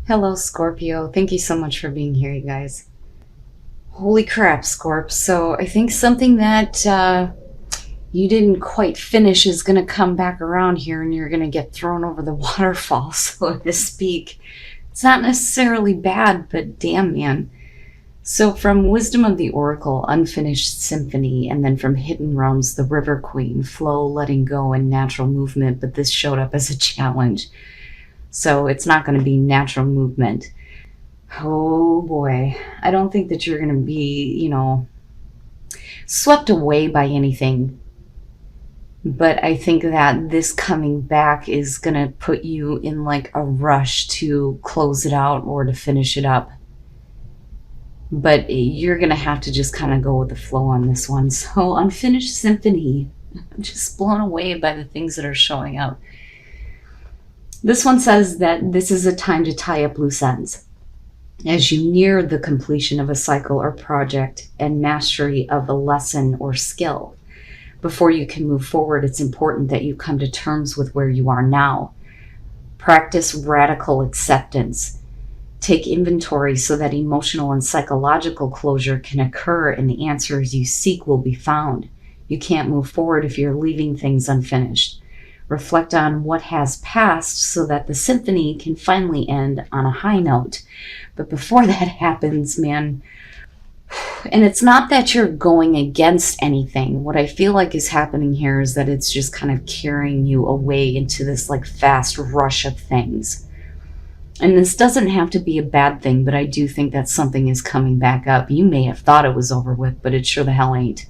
Hello, Scorpio. Thank you so much for being here, you guys. Holy crap, Scorp. So I think something that you didn't quite finish is going to come back around here and you're going to get thrown over the waterfall, so to speak. It's not necessarily bad, but damn, man. So from Wisdom of the Oracle, Unfinished Symphony, and then from Hidden Realms, the River Queen, Flow, Letting Go, and Natural Movement, but this showed up as a challenge. So it's not going to be natural movement. Oh boy. I don't think that you're going to be, swept away by anything. But I think that this coming back is going to put you in like a rush to close it out or to finish it up. But you're going to have to just kind of go with the flow on this one. So Unfinished Symphony, I'm just blown away by the things that are showing up. This one says that this is a time to tie up loose ends. As you near the completion of a cycle or project and mastery of a lesson or skill, before you can move forward, it's important that you come to terms with where you are now. Practice radical acceptance. Take inventory so that emotional and psychological closure can occur and the answers you seek will be found. You can't move forward if you're leaving things unfinished. Reflect on what has passed so that the symphony can finally end on a high note. But before that happens, man, and it's not that you're going against anything. What I feel like is happening here is that it's just kind of carrying you away into this like fast rush of things. And this doesn't have to be a bad thing, but I do think that something is coming back up. You may have thought it was over with, but it sure the hell ain't.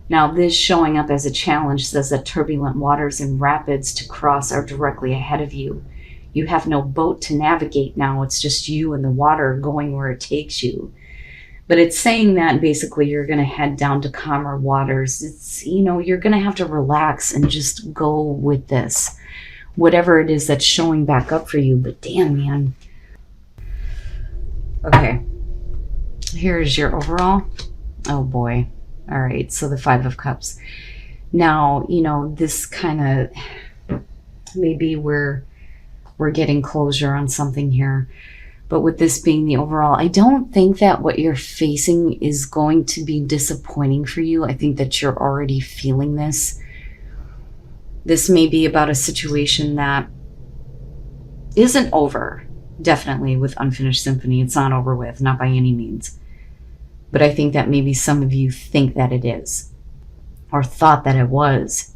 Now, this showing up as a challenge says that turbulent waters and rapids to cross are directly ahead of you. You have no boat to navigate now. It's just you and the water going where it takes you. But it's saying that basically you're going to head down to calmer waters. It's, you're going to have to relax and just go with this. Whatever it is that's showing back up for you. But damn, man. Okay. Here's your overall. Oh, boy. All right, so the Five of Cups. Now, this kind of maybe we're getting closure on something here. But with this being the overall, I don't think that what you're facing is going to be disappointing for you. I think that you're already feeling this. This may be about a situation that isn't over. Definitely with Unfinished Symphony, it's not over with, not by any means. But I think that maybe some of you think that it is, or thought that it was.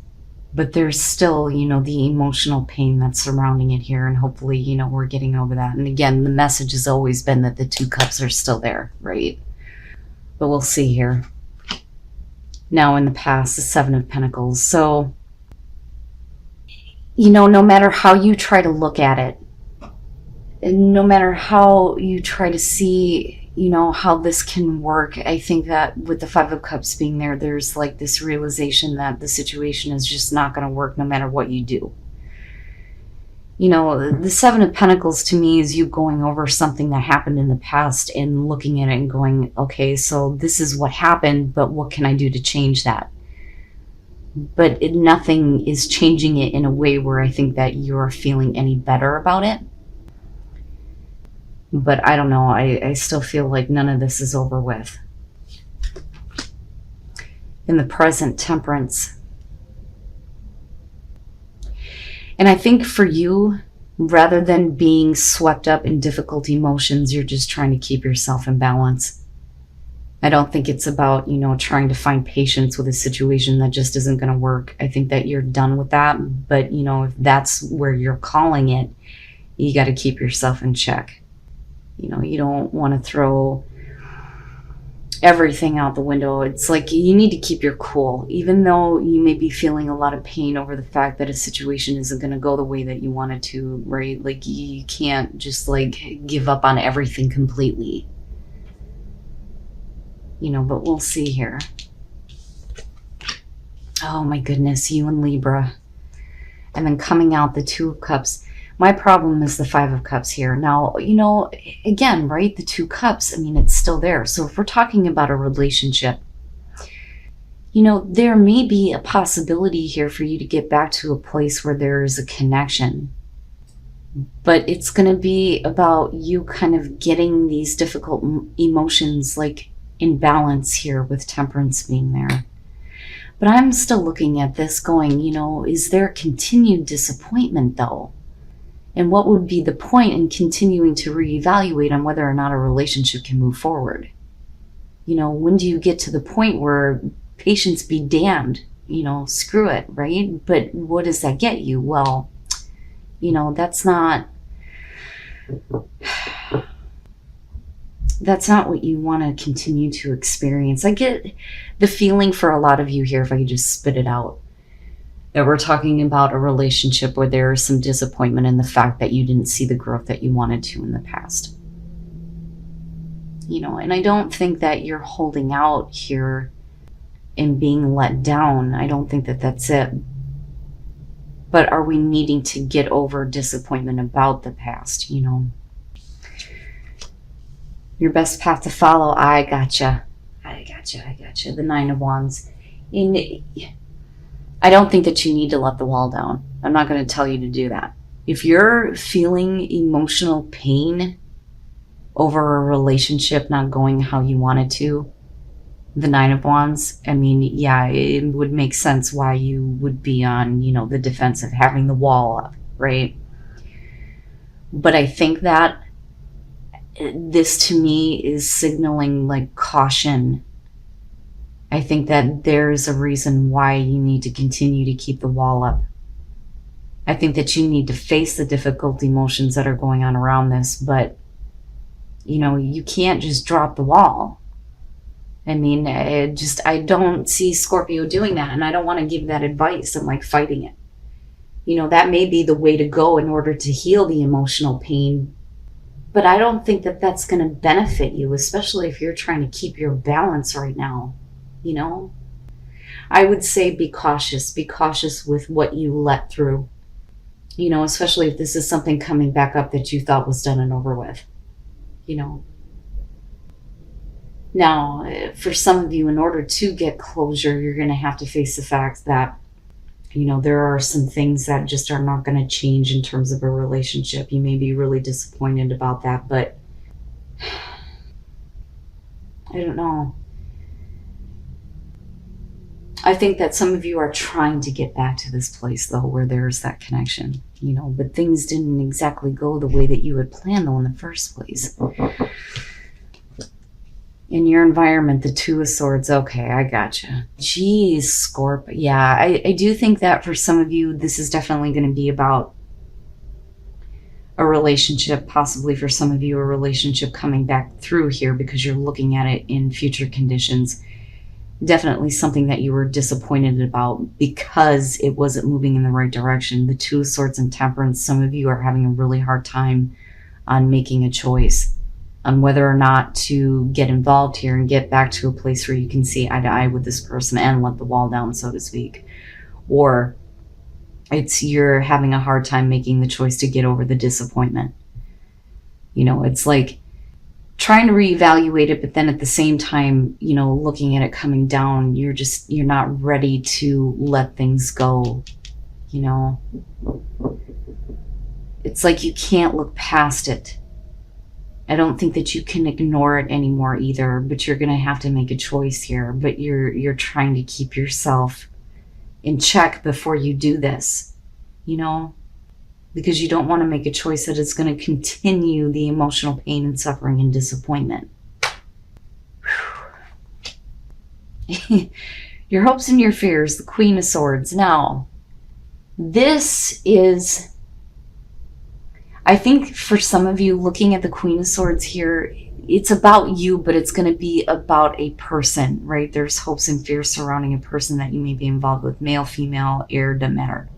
But there's still, the emotional pain that's surrounding it here. And hopefully, we're getting over that. And again, the message has always been that the Two Cups are still there, right? But we'll see here. Now in the past, the Seven of Pentacles. So, no matter how you try to look at it, and no matter how you try to see how this can work, I think that with the Five of Cups being there, there's like this realization that the situation is just not going to work no matter what you do. The Seven of Pentacles to me is you going over something that happened in the past and looking at it and going, okay, so this is what happened, but what can I do to change that? But nothing is changing it in a way where I think that you're feeling any better about it. But I don't know, I still feel like none of this is over with. In the present, Temperance. And I think for you, rather than being swept up in difficult emotions, you're just trying to keep yourself in balance. I don't think it's about, trying to find patience with a situation that just isn't going to work. I think that you're done with that. But, if that's where you're calling it, you got to keep yourself in check. You don't want to throw everything out the window. It's like you need to keep your cool, even though you may be feeling a lot of pain over the fact that a situation isn't going to go the way that you want it to, right? Like you can't just like give up on everything completely. But we'll see here. Oh my goodness, you and Libra. And then coming out the Two of Cups. My problem is the Five of Cups here. Now, again, right, the Two Cups, it's still there. So if we're talking about a relationship, there may be a possibility here for you to get back to a place where there is a connection. But it's going to be about you kind of getting these difficult emotions like in balance here with Temperance being there. But I'm still looking at this going, you know, is there continued disappointment though? And what would be the point in continuing to reevaluate on whether or not a relationship can move forward? You know, when do you get to the point where patience be damned? You know, screw it, right? But what does that get you? Well, you know, that's not what you want to continue to experience. I get the feeling for a lot of you here, if I could just spit it out, that we're talking about a relationship where there is some disappointment in the fact that you didn't see the growth that you wanted to in the past. You know, and I don't think that you're holding out here and being let down. I don't think that that's it. But are we needing to get over disappointment about the past, you know? Your best path to follow, I gotcha. The Nine of Wands. I don't think that you need to let the wall down. I'm not going to tell you to do that. If you're feeling emotional pain over a relationship not going how you wanted to, the Nine of Wands, I mean, yeah, it would make sense why you would be on, you know, the defensive, having the wall up, right? But I think that this to me is signaling like caution. I think that there's a reason why you need to continue to keep the wall up. I think that you need to face the difficult emotions that are going on around this, but you know, you can't just drop the wall. I mean, I don't see Scorpio doing that, and I don't want to give that advice. I'm like fighting it. You know, that may be the way to go in order to heal the emotional pain, but I don't think that that's going to benefit you, especially if you're trying to keep your balance right now. You know, I would say be cautious with what you let through, you know, especially if this is something coming back up that you thought was done and over with, you know. Now, for some of you, in order to get closure, you're going to have to face the fact that, you know, there are some things that just are not going to change in terms of a relationship. You may be really disappointed about that, but I don't know. I think that some of you are trying to get back to this place, though, where there's that connection, you know, but things didn't exactly go the way that you had planned, though, in the first place. In your environment, the Two of Swords, okay, I gotcha. Jeez, Scorp. Yeah, I do think that for some of you, this is definitely going to be about a relationship, possibly for some of you, a relationship coming back through here because you're looking at it in future conditions. Definitely something that you were disappointed about because it wasn't moving in the right direction. The Two of Swords and Temperance, some of you are having a really hard time on making a choice on whether or not to get involved here and get back to a place where you can see eye to eye with this person and let the wall down, so to speak. Or you're having a hard time making the choice to get over the disappointment. You know, it's like trying to reevaluate it, but then at the same time, you know, looking at it coming down, you're not ready to let things go, you know. It's like you can't look past it. I don't think that you can ignore it anymore either, but you're going to have to make a choice here, but you're trying to keep yourself in check before you do this, you know, because you don't want to make a choice that is going to continue the emotional pain and suffering and disappointment. Your hopes and your fears, the Queen of Swords. Now, this is, I think for some of you looking at the Queen of Swords here, it's about you, but it's going to be about a person, right? There's hopes and fears surrounding a person that you may be involved with, male, female, heir, doesn't matter.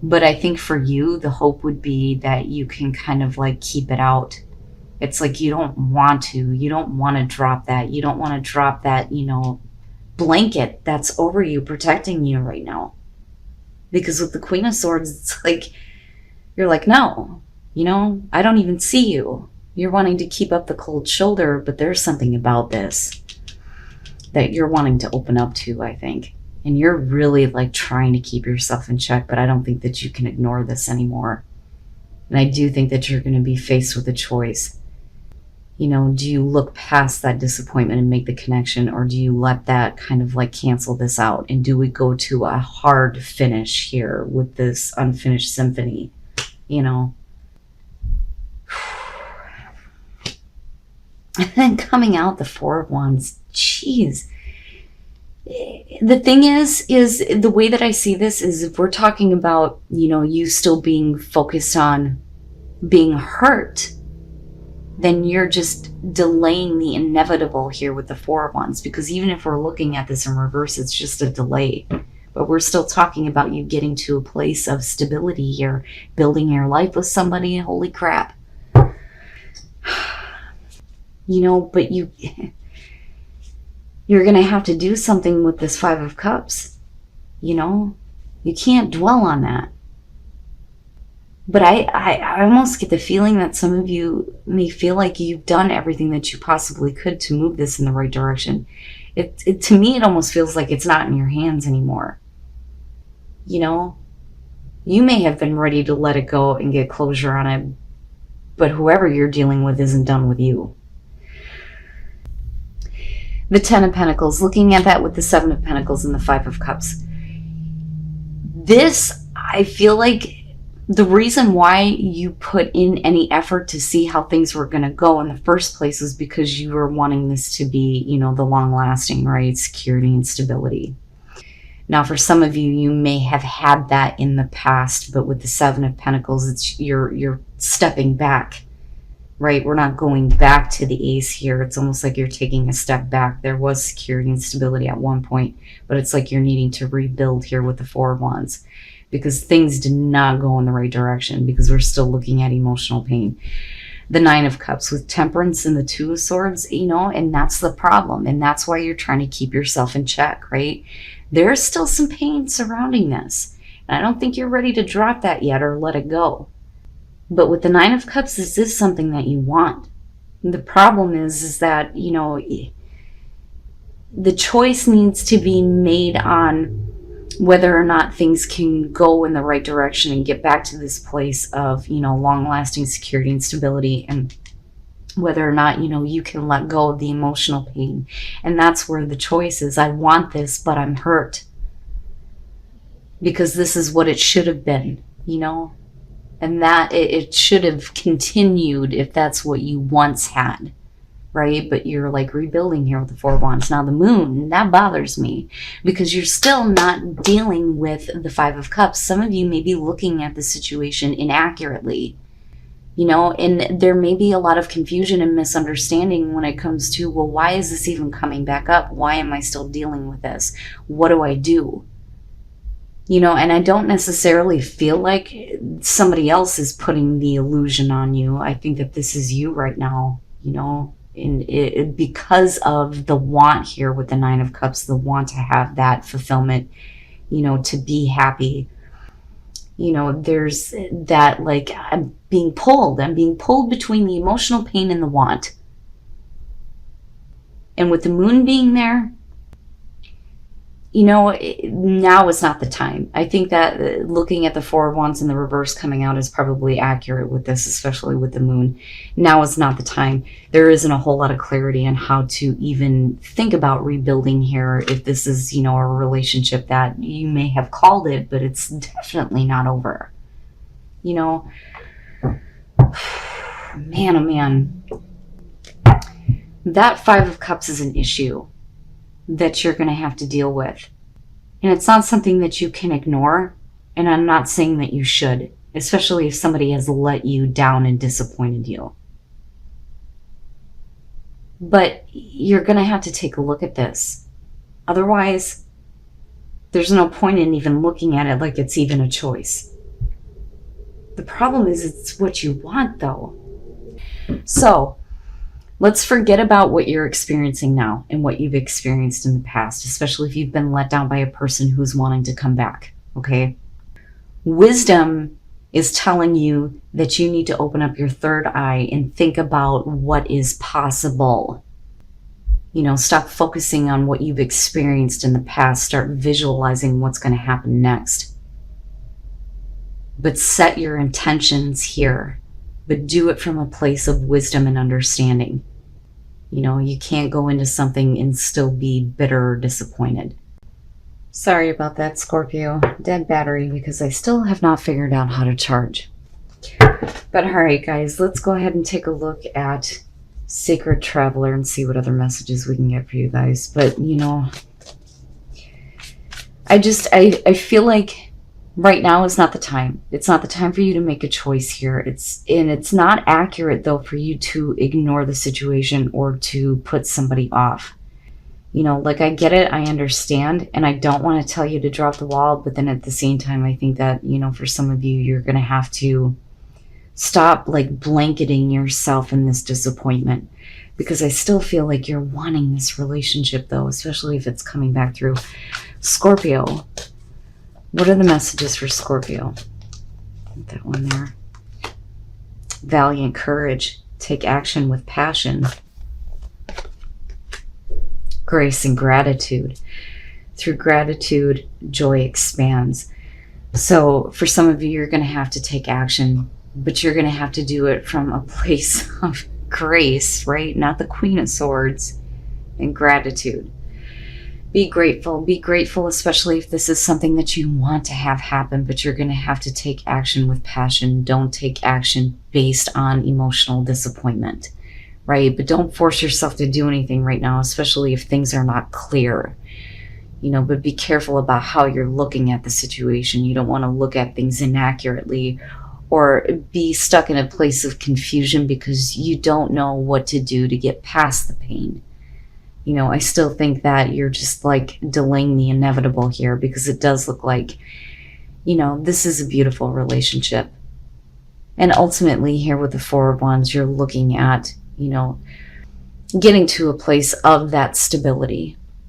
But I think for you, the hope would be that you can kind of like keep it out. It's like you don't want to drop that. You don't want to drop that, you know, blanket that's over you, protecting you right now. Because with the Queen of Swords, it's like, you're like, no, you know, I don't even see you. You're wanting to keep up the cold shoulder, but there's something about this that you're wanting to open up to, I think. And you're really like trying to keep yourself in check, but I don't think that you can ignore this anymore. And I do think that you're going to be faced with a choice. You know, do you look past that disappointment and make the connection, or do you let that kind of like cancel this out? And do we go to a hard finish here with this unfinished symphony? You know? And then coming out the Four of Wands, geez. The thing is the way that I see this is, if we're talking about, you know, you still being focused on being hurt, then you're just delaying the inevitable here with the Four of Wands. Because even if we're looking at this in reverse, it's just a delay. But we're still talking about you getting to a place of stability here, building your life with somebody. Holy crap. You know, but you're going to have to do something with this Five of Cups. You know, you can't dwell on that. But I almost get the feeling that some of you may feel like you've done everything that you possibly could to move this in the right direction. To me, it almost feels like it's not in your hands anymore. You know, you may have been ready to let it go and get closure on it, but whoever you're dealing with isn't done with you. The Ten of Pentacles, looking at that with the Seven of Pentacles and the Five of Cups. This, I feel like the reason why you put in any effort to see how things were going to go in the first place is because you were wanting this to be, you know, the long lasting, right? Security and stability. Now, for some of you, you may have had that in the past, but with the Seven of Pentacles, it's you're stepping back, right? We're not going back to the Ace here. It's almost like you're taking a step back. There was security and stability at one point, but it's like you're needing to rebuild here with the Four of Wands, because things did not go in the right direction, because we're still looking at emotional pain. The Nine of Cups with Temperance and the Two of Swords, you know, and that's the problem. And that's why you're trying to keep yourself in check, right? There's still some pain surrounding this. And I don't think you're ready to drop that yet or let it go. But with the Nine of Cups, this is something that you want. The problem is that, you know, the choice needs to be made on whether or not things can go in the right direction and get back to this place of, you know, long-lasting security and stability, and whether or not, you know, you can let go of the emotional pain. And that's where the choice is. I want this, but I'm hurt. Because this is what it should have been, you know? And that it should have continued if that's what you once had, right? But you're like rebuilding here with the Four of Wands. Now the Moon, that bothers me, because you're still not dealing with the Five of Cups. Some of you may be looking at the situation inaccurately, you know, and there may be a lot of confusion and misunderstanding when it comes to, well, why is this even coming back up? Why am I still dealing with this? What do I do? You know, and I don't necessarily feel like somebody else is putting the illusion on you. I think that this is you right now, you know, and because of the want here with the Nine of Cups, the want to have that fulfillment, you know, to be happy. You know, there's that, like, I'm being pulled between the emotional pain and the want. And with the Moon being there, you know, now is not the time. I think that looking at the Four of Wands in the reverse coming out is probably accurate with this, especially with the Moon. Now is not the time. There isn't a whole lot of clarity on how to even think about rebuilding here, if this is, you know, a relationship that you may have called it, but it's definitely not over. You know, man, oh man. That Five of Cups is an issue that you're going to have to deal with. And it's not something that you can ignore. And I'm not saying that you should, especially if somebody has let you down and disappointed you. But you're going to have to take a look at this. Otherwise, there's no point in even looking at it like it's even a choice. The problem is it's what you want, though. So, let's forget about what you're experiencing now and what you've experienced in the past, especially if you've been let down by a person who's wanting to come back, okay? Wisdom is telling you that you need to open up your third eye and think about what is possible. You know, stop focusing on what you've experienced in the past. Start visualizing what's going to happen next. but set your intentions here, but do it from a place of wisdom and understanding. You know, you can't go into something and still be bitter or disappointed. Sorry about that, Scorpio. Dead battery because I still have not figured out how to charge. But all right, guys, let's go ahead and take a look at Sacred Traveler and see what other messages we can get for you guys. But, you know, I feel like right now is not the time. It's not the time for you to make a choice here. It's not accurate, though, for you to ignore the situation or to put somebody off. You know, like, I get it, I understand, and I don't want to tell you to drop the wall, but then at the same time, I think that, you know, for some of you, you're going to have to stop, like, blanketing yourself in this disappointment, because I still feel like you're wanting this relationship, though, especially if it's coming back through Scorpio. What are the messages for Scorpio? Put that one there. Valiant courage. Take action with passion. Grace and gratitude. Through gratitude, joy expands. So for some of you, you're going to have to take action, but you're going to have to do it from a place of grace, right? Not the Queen of Swords, and gratitude. Be grateful, especially if this is something that you want to have happen, but you're going to have to take action with passion. Don't take action based on emotional disappointment, right? But don't force yourself to do anything right now, especially if things are not clear, you know, but be careful about how you're looking at the situation. You don't want to look at things inaccurately or be stuck in a place of confusion because you don't know what to do to get past the pain. You know, I still think that you're just like delaying the inevitable here, because it does look like, you know, this is a beautiful relationship. And ultimately here with the Four of Wands, you're looking at, you know, getting to a place of that stability,